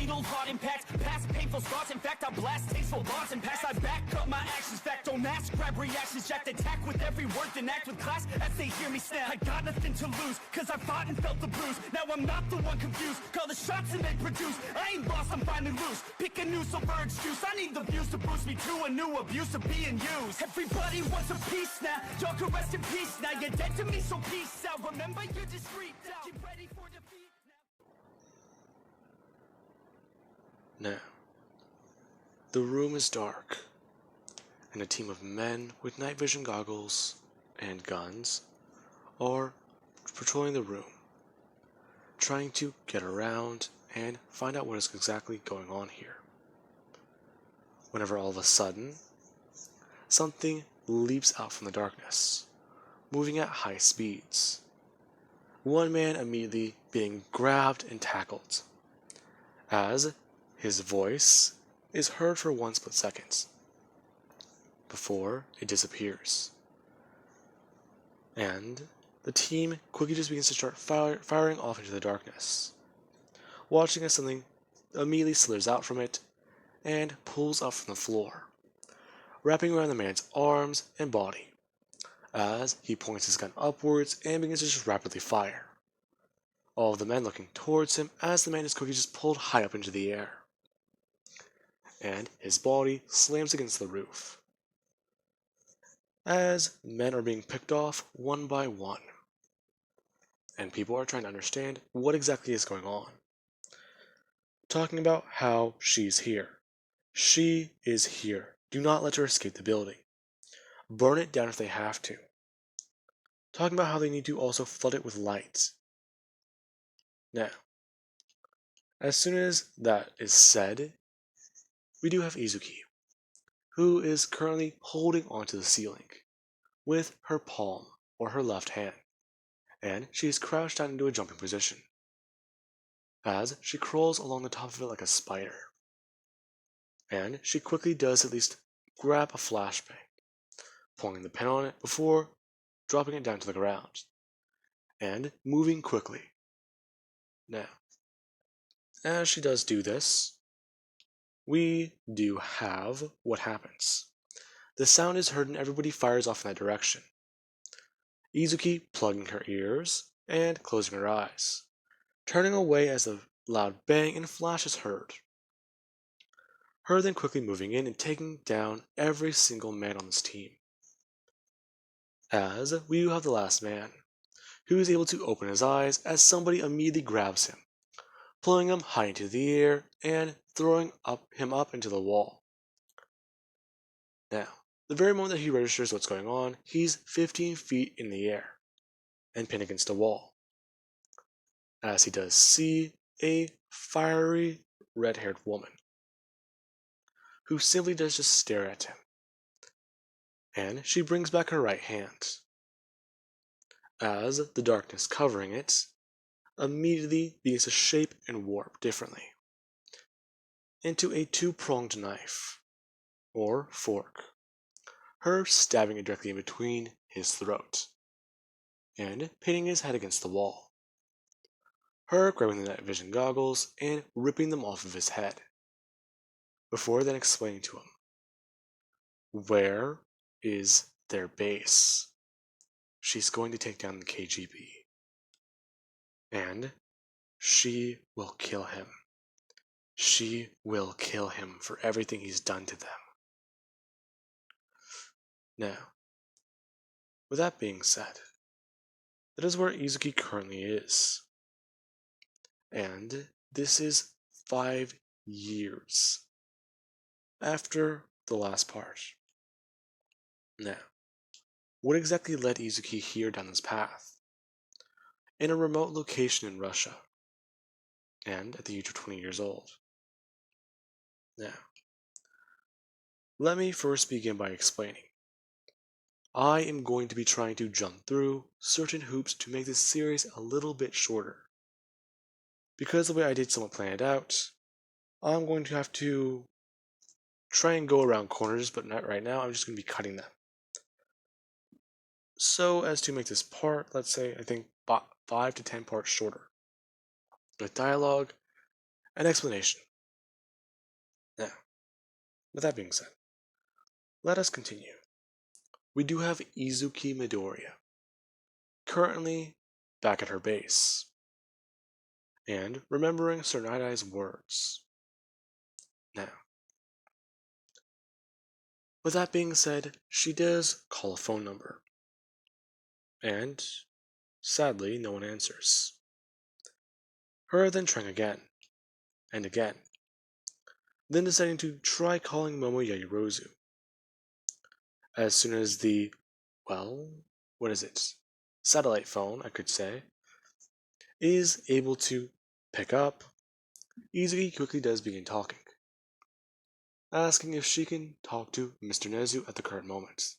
fatal heart impacts, past painful scars. In fact, I blast tasteful bars and pass. I back up my actions, fact don't ask, grab reactions, jacked attack with every word, then act with class as they hear me snap. I got nothing to lose, cause I fought and felt the bruise. Now I'm not the one confused, call the shots and they produce. I ain't lost, I'm finally loose. Pick a new silver excuse, I need the views to boost me to a new abuse of being used. Everybody wants a piece now, y'all can rest in peace now. You're dead to me, so peace out. Remember, you're discreet now. Get ready for defeat now. Now, the room is dark, and a team of men with night vision goggles and guns are patrolling the room, trying to get around and find out what is exactly going on here. Whenever all of a sudden, something leaps out from the darkness, moving at high speeds. One man immediately being grabbed and tackled, as his voice is heard for 1 split second before it disappears. And the team quickly just begins to start firing off into the darkness, watching as something immediately slithers out from it and pulls up from the floor, wrapping around the man's arms and body, as he points his gun upwards and begins to just rapidly fire. All of the men looking towards him as the man is quickly just pulled high up into the air, and his body slams against the roof, as men are being picked off one by one, and people are trying to understand what exactly is going on. Talking about how she's here. She is here. Do not let her escape the building. Burn it down if they have to. Talking about how they need to also flood it with light. Now, as soon as that is said, we do have Izuki, who is currently holding onto the ceiling with her palm or her left hand, and she is crouched down into a jumping position as she crawls along the top of it like a spider. And she quickly does at least grab a flashbang, pulling the pin on it before dropping it down to the ground, and moving quickly. Now, as she does do this, we do have what happens. The sound is heard and everybody fires off in that direction. Izuki plugging her ears and closing her eyes, turning away as a loud bang and flash is heard. Her then quickly moving in and taking down every single man on this team. As we have the last man, who is able to open his eyes as somebody immediately grabs him, pulling him high into the air and throwing him up into the wall. Now, the very moment that he registers what's going on, he's 15 feet in the air and pinned against a wall, as he does see a fiery red-haired woman who simply does just stare at him, and she brings back her right hand, as the darkness covering it immediately begins to shape and warp differently into a two-pronged knife or fork, her stabbing it directly in between his throat and pinning his head against the wall, her grabbing the night vision goggles and ripping them off of his head, before then explaining to him where is their base. She's going to take down the KGB, and she will kill him. She will kill him for everything he's done to them. Now, with that being said, that is where Izuki currently is. And this is 5 years after the last part. Now, what exactly led Izuki here down this path? In a remote location in Russia, and at the age of 20 years old. Now, let me first begin by explaining. I am going to be trying to jump through certain hoops to make this series a little bit shorter. Because the way I did somewhat plan it out, I'm going to have to try and go around corners, but not right now. I'm just going to be cutting them. So as to make this part, let's say, I think 5 to 10 parts shorter, with dialogue and explanation. With that being said, let us continue. We do have Izuki Midoriya, currently back at her base, and remembering Sir Night-Eye's words. Now, with that being said, she does call a phone number, and sadly, no one answers. Her then trying again, and again, then deciding to try calling Momo Yaoyorozu. As soon as the, well, what is it? Satellite phone, I could say, is able to pick up, Izuki quickly does begin talking, asking if she can talk to Mr. Nezu at the current moment.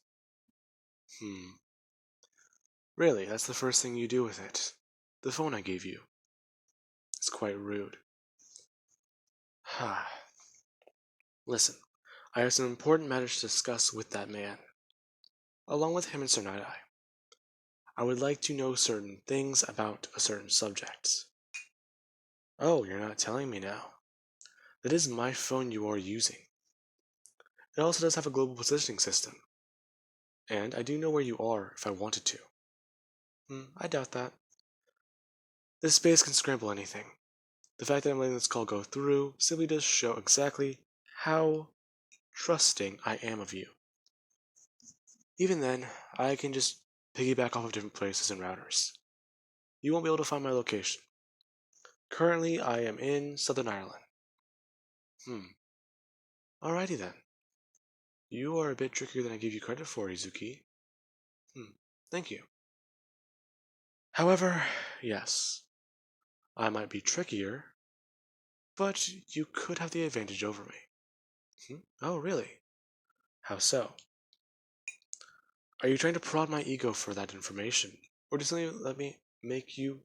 Really, that's the first thing you do with it? The phone I gave you. It's quite rude. Listen, I have some important matters to discuss with that man. Along with him and Sir Night-Eye, I would like to know certain things about a certain subject. Oh, you're not telling me now. That is my phone you are using. It also does have a global positioning system. And I do know where you are if I wanted to. I doubt that. This space can scramble anything. The fact that I'm letting this call go through simply does show exactly how trusting I am of you. Even then, I can just piggyback off of different places and routers. You won't be able to find my location. Currently, I am in Southern Ireland. Alrighty then. You are a bit trickier than I give you credit for, Izuki. Thank you. However, yes, I might be trickier, but you could have the advantage over me. Oh, really? How so? Are you trying to prod my ego for that information, or just let me make you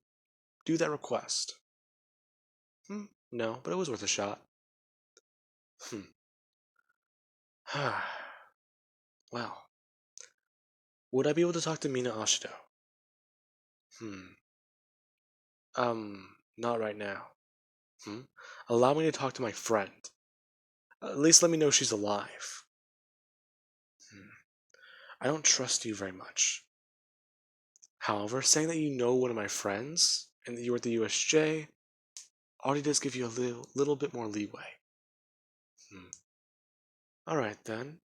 do that request? No, but it was worth a shot. Well, would I be able to talk to Mina Ashido? Not right now. Allow me to talk to my friend. At least let me know she's alive. I don't trust you very much. However, saying that you know one of my friends and that you were at the USJ already does give you a little bit more leeway. Alright then.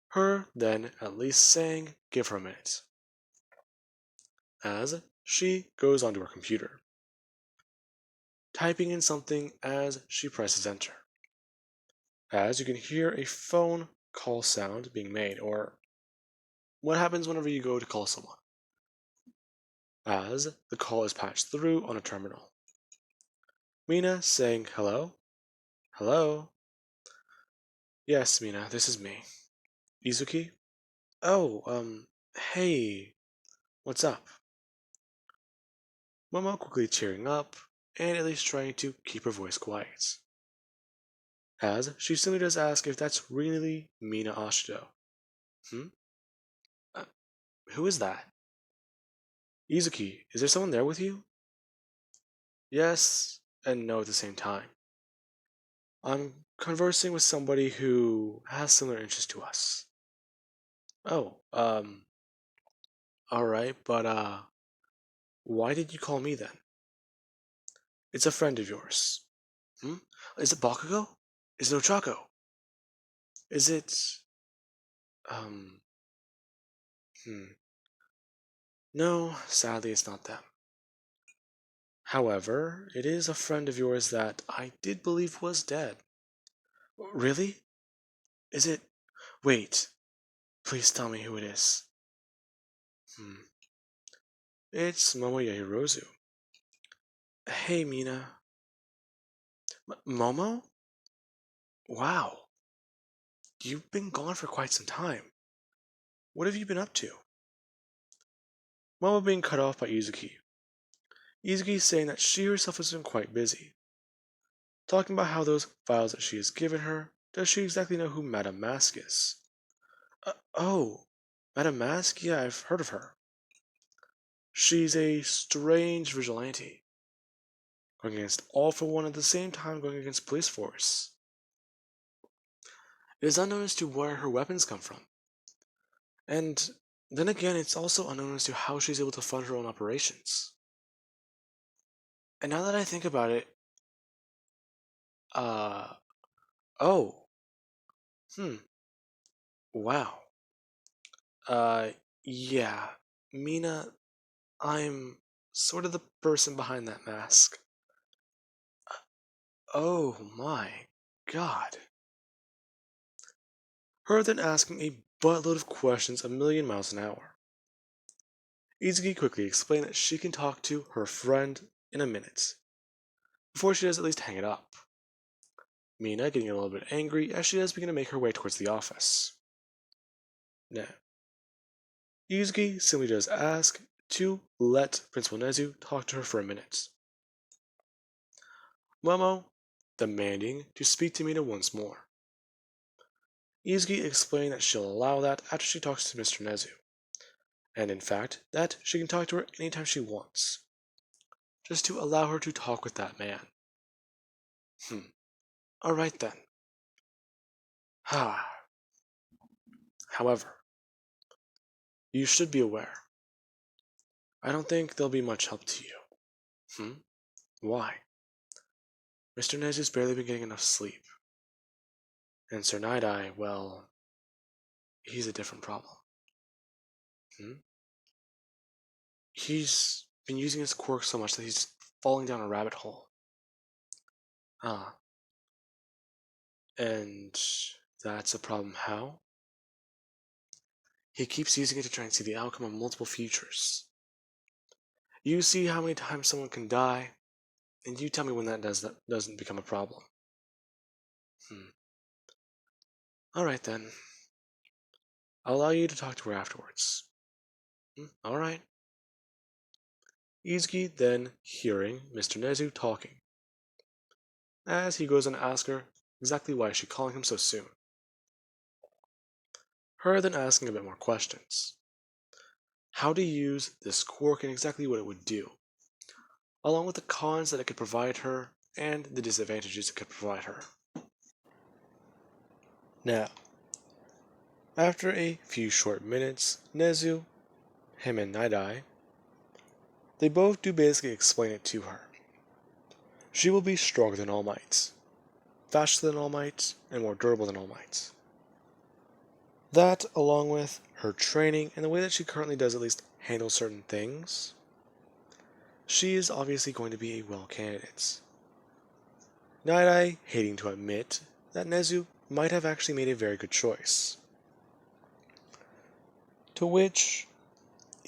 Her then at least saying, give her a minute. As she goes onto her computer, typing in something as she presses enter. As you can hear a phone call sound being made, or what happens whenever you go to call someone, as the call is patched through on a terminal. Mina saying, hello? Hello? Yes, Mina, this is me. Izuki? Oh, hey, what's up? Momo quickly cheering up, and at least trying to keep her voice quiet. As she simply does ask if that's really Mina Ashido. Uh, who is that? Izuki, is there someone there with you? Yes and no at the same time. I'm conversing with somebody who has similar interests to us. Oh, alright, but why did you call me then? It's a friend of yours. Is it Bakugo? Is it Ochako? Is it, um, no, sadly it's not them. However, it is a friend of yours that I did believe was dead. Really? Is it? Wait. Please tell me who it is. It's Momo Yaoyorozu. Hey, Mina. Momo? Wow. You've been gone for quite some time. What have you been up to? Momo being cut off by Izuki. Izuki saying that she herself has been quite busy. Talking about how those files that she has given her, does she exactly know who Madame Mask is? Oh, Madame Mask? Yeah, I've heard of her. She's a strange vigilante, going against all for one at the same time going against police force. It is unknown as to where her weapons come from. And then again, it's also unknown as to how she's able to fund her own operations. And now that I think about it, uh, oh, hmm, wow. Uh, yeah, Mina, I'm sort of the person behind that mask. Oh my god. Her then asking a buttload of questions a million miles an hour. Izuki quickly explained that she can talk to her friend in a minute, before she does at least hang it up. Mina getting a little bit angry as she does begin to make her way towards the office. Now, Izuki simply does ask to let Principal Nezu talk to her for a minute. Momo demanding to speak to Mina once more. Izuki explained that she'll allow that after she talks to Mr. Nezu, and in fact, that she can talk to her anytime she wants, just to allow her to talk with that man. Alright then. However, you should be aware, I don't think they'll be much help to you. Why? Mr. Nezu's barely been getting enough sleep. And Sir Night-Eye, well, he's a different problem. He's been using his quirk so much that he's falling down a rabbit hole. Ah. And that's a problem how? He keeps using it to try and see the outcome of multiple futures. You see how many times someone can die, and you tell me when that doesn't become a problem. Alright then. I'll allow you to talk to her afterwards. Alright. Izuki then hearing Mr. Nezu talking, as he goes on to ask her exactly why is she calling him so soon. Her then asking a bit more questions. How to use this quirk and exactly what it would do, along with the cons that it could provide her and the disadvantages it could provide her. Now, after a few short minutes, Nezu, him and Night-Eye, they both do basically explain it to her. She will be stronger than All Might, faster than All Might, and more durable than All Might. That, along with her training and the way that she currently does at least handle certain things, she is obviously going to be a well candidate. Night-Eye hating to admit that Nezu might have actually made a very good choice. To which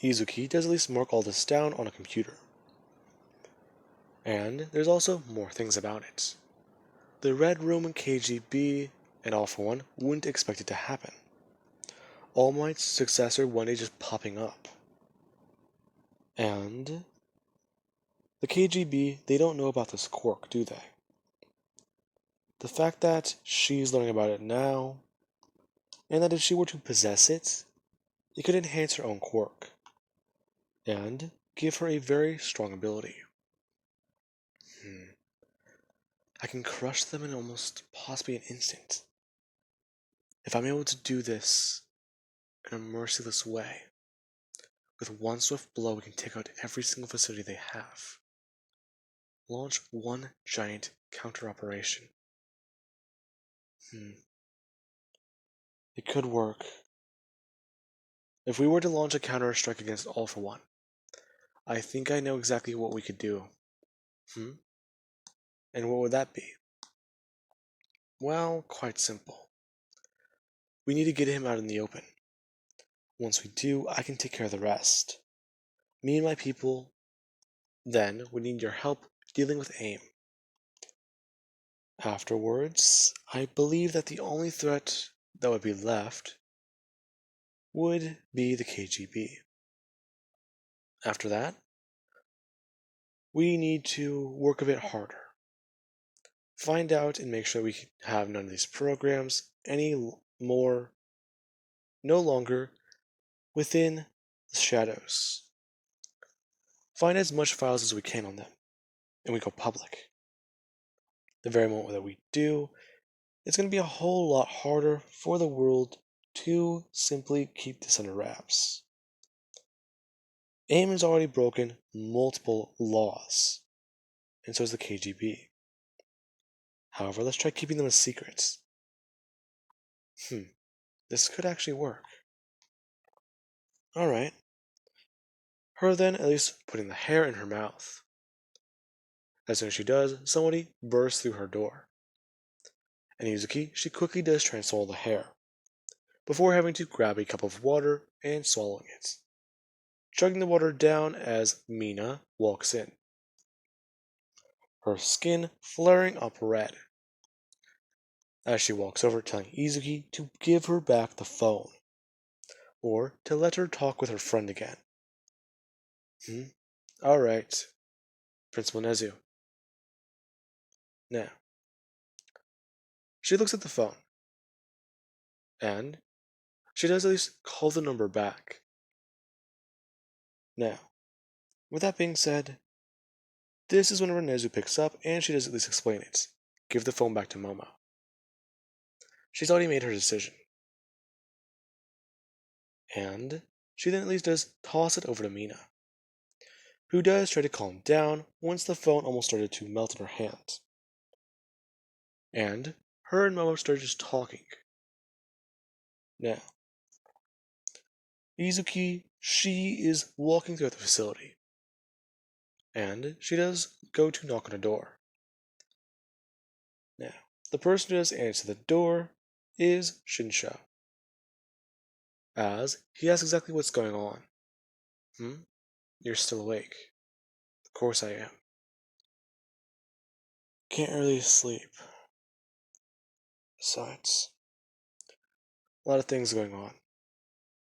Izuki does at least mark all this down on a computer. And there's also more things about it. The Red Room and KGB and All for One wouldn't expect it to happen. All Might's successor one day just popping up. And the KGB, they don't know about this quirk, do they? The fact that she's learning about it now, and that if she were to possess it, it could enhance her own quirk, and give her a very strong ability. I can crush them in almost possibly an instant. If I'm able to do this in a merciless way, with one swift blow we can take out every single facility they have. Launch one giant counter-operation. It could work. If we were to launch a counter-strike against All for One, I think I know exactly what we could do. And what would that be? Well, quite simple. We need to get him out in the open. Once we do, I can take care of the rest. Me and my people, then, would need your help dealing with AIM. Afterwards, I believe that the only threat that would be left would be the KGB. After that, we need to work a bit harder. Find out and make sure we have none of these programs no longer within the shadows. Find as much files as we can on them, and we go public. The very moment that we do, it's going to be a whole lot harder for the world to simply keep this under wraps. AIM has already broken multiple laws, and so is the KGB. However, let's try keeping them a secret. This could actually work. Alright. Her then at least putting the hair in her mouth. As soon as she does, somebody bursts through her door. And Yuzuki, she quickly does try and swallow the hair, before having to grab a cup of water and swallowing it, chugging the water down as Mina walks in, her skin flaring up red, as she walks over telling Izuki to give her back the phone, or to let her talk with her friend again. Alright, Principal Nezu. Now, she looks at the phone, and she does at least call the number back. Now, with that being said, this is whenever Nezu picks up and she does at least explain it. Give the phone back to Momo. She's already made her decision. And she then at least does toss it over to Mina, who does try to calm down once the phone almost started to melt in her hand. And her and Momo start just talking. Now, Izuki, she is walking throughout the facility. And she does go to knock on a door. Now, the person who does answer the door is Shinsho, as he asks exactly what's going on. You're still awake. Of course I am. Can't really sleep. Besides, a lot of things going on.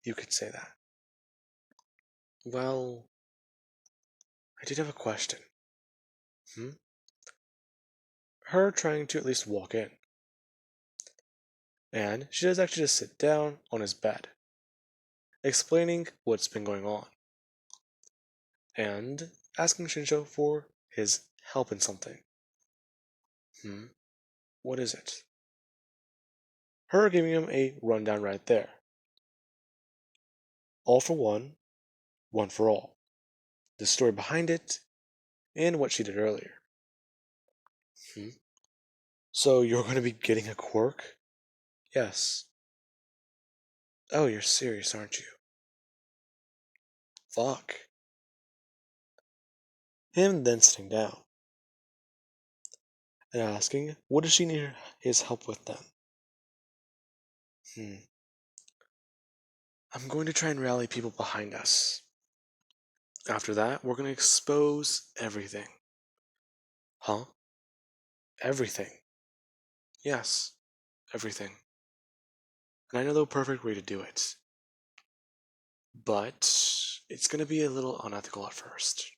You could say that. Well, I did have a question. Her trying to at least walk in. And she does actually just sit down on his bed, explaining what's been going on. And asking Shinsho for his help in something. What is it? Her giving him a rundown right there. All for one, one for all. The story behind it, and what she did earlier. So you're going to be getting a quirk? Yes. Oh, you're serious, aren't you? Fuck. Him then sitting down and asking, what does she need his help with then? I'm going to try and rally people behind us. After that, we're going to expose everything. Huh? Everything. Yes, everything. And I know the perfect way to do it. But it's going to be a little unethical at first.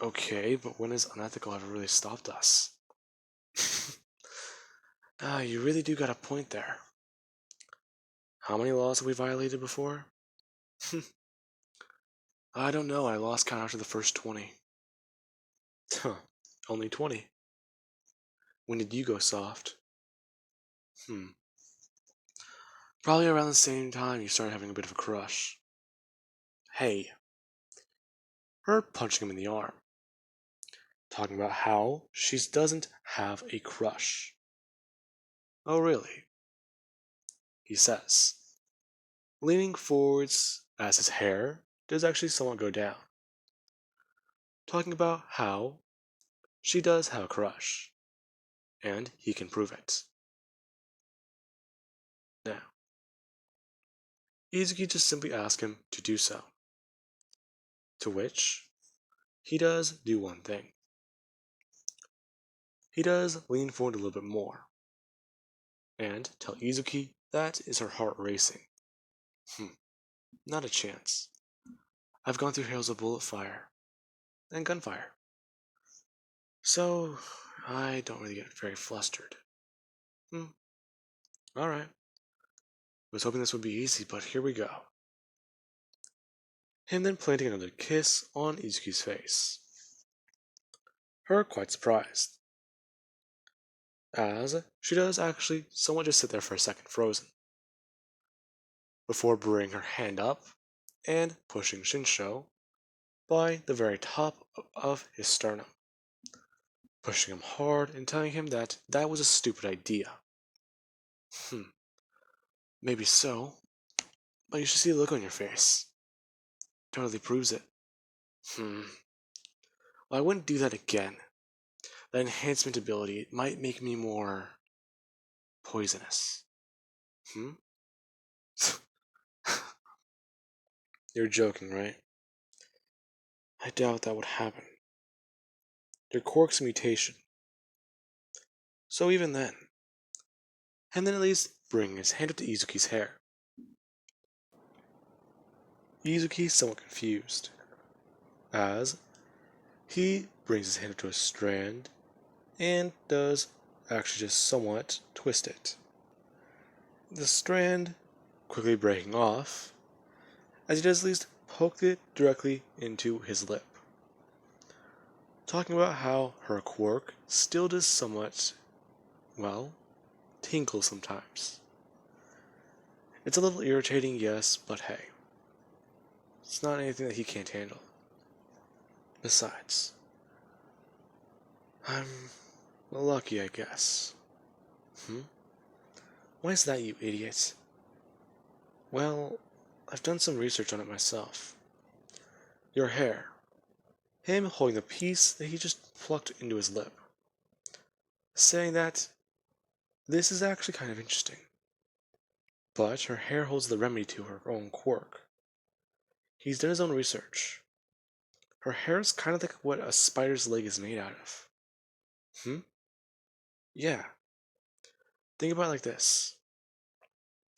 Okay, but when has unethical ever really stopped us? You really do got a point there. How many laws have we violated before? I don't know, I lost count after the first 20. Huh, only 20. When did you go soft? Probably around the same time you started having a bit of a crush. Hey. Her punching him in the arm. Talking about how she doesn't have a crush. Oh, really? He says, leaning forwards as his hair does actually somewhat go down. Talking about how she does have a crush, and he can prove it. Now, Izuki just simply asks him to do so. To which, he does do one thing. He does lean forward a little bit more, and tell Izuki that is her heart racing. Not a chance. I've gone through hails of bullet fire and gunfire, so I don't really get very flustered. Alright. Was hoping this would be easy, but here we go. Him then planting another kiss on Izuki's face. Her quite surprised. as she does actually somewhat just sit there for a second frozen, before bringing her hand up and pushing Shinsho by the very top of his sternum, pushing him hard and telling him that that was a stupid idea. Maybe so, but you should see the look on your face. Totally proves it. Well, I wouldn't do that again. That enhancement ability might make me more poisonous. You're joking, right? I doubt that would happen. Your quirk's a mutation. So even then. And then at least bring his hand up to Izuki's hair. Izuki's somewhat confused, as he brings his hand up to a strand and does actually just somewhat twist it. The strand quickly breaking off, as he does at least poke it directly into his lip. Talking about how her quirk still does somewhat, well, tinkle sometimes. It's a little irritating, yes, but hey, it's not anything that he can't handle. Besides, I'm lucky, I guess. Why is that, you idiot? Well, I've done some research on it myself. Your hair. Him holding the piece that he just plucked into his lip. Saying that this is actually kind of interesting. But her hair holds the remedy to her own quirk. He's done his own research. Her hair is kind of like what a spider's leg is made out of. Yeah. Think about it like this.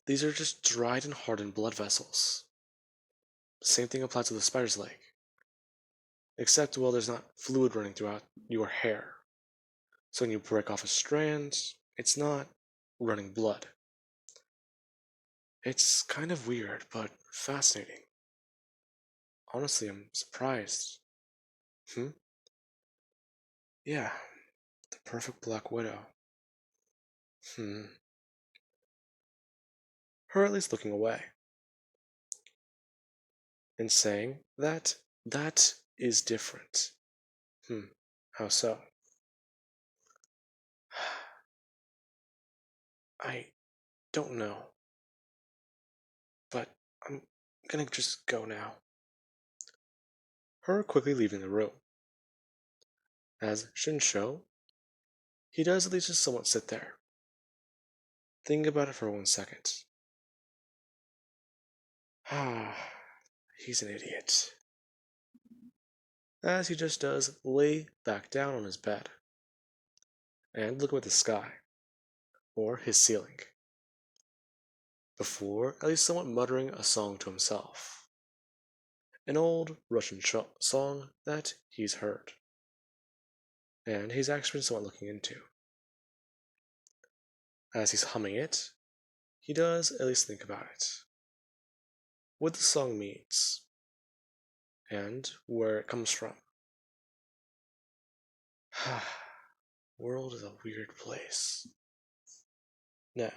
These are just dried and hardened blood vessels. Same thing applies to the spider's leg. Except, well, there's not fluid running throughout your hair. So when you break off a strand, it's not running blood. It's kind of weird, but fascinating. Honestly, I'm surprised. Yeah, the perfect Black Widow. Her at least looking away. And saying that that is different. How so? I don't know. But I'm gonna just go now. Her quickly leaving the room. As Shinsho, he does at least just somewhat sit there. Think about it for 1 second. He's an idiot. As he just does lay back down on his bed and look up at the sky, or his ceiling, before at least somewhat muttering a song to himself. An old Russian song that he's heard, and he's actually been somewhat looking into. As he's humming it, he does at least think about it. What the song means, and where it comes from. World is a weird place. Now,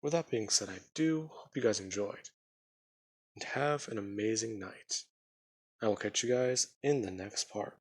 with that being said, I do hope you guys enjoyed, and have an amazing night. I will catch you guys in the next part.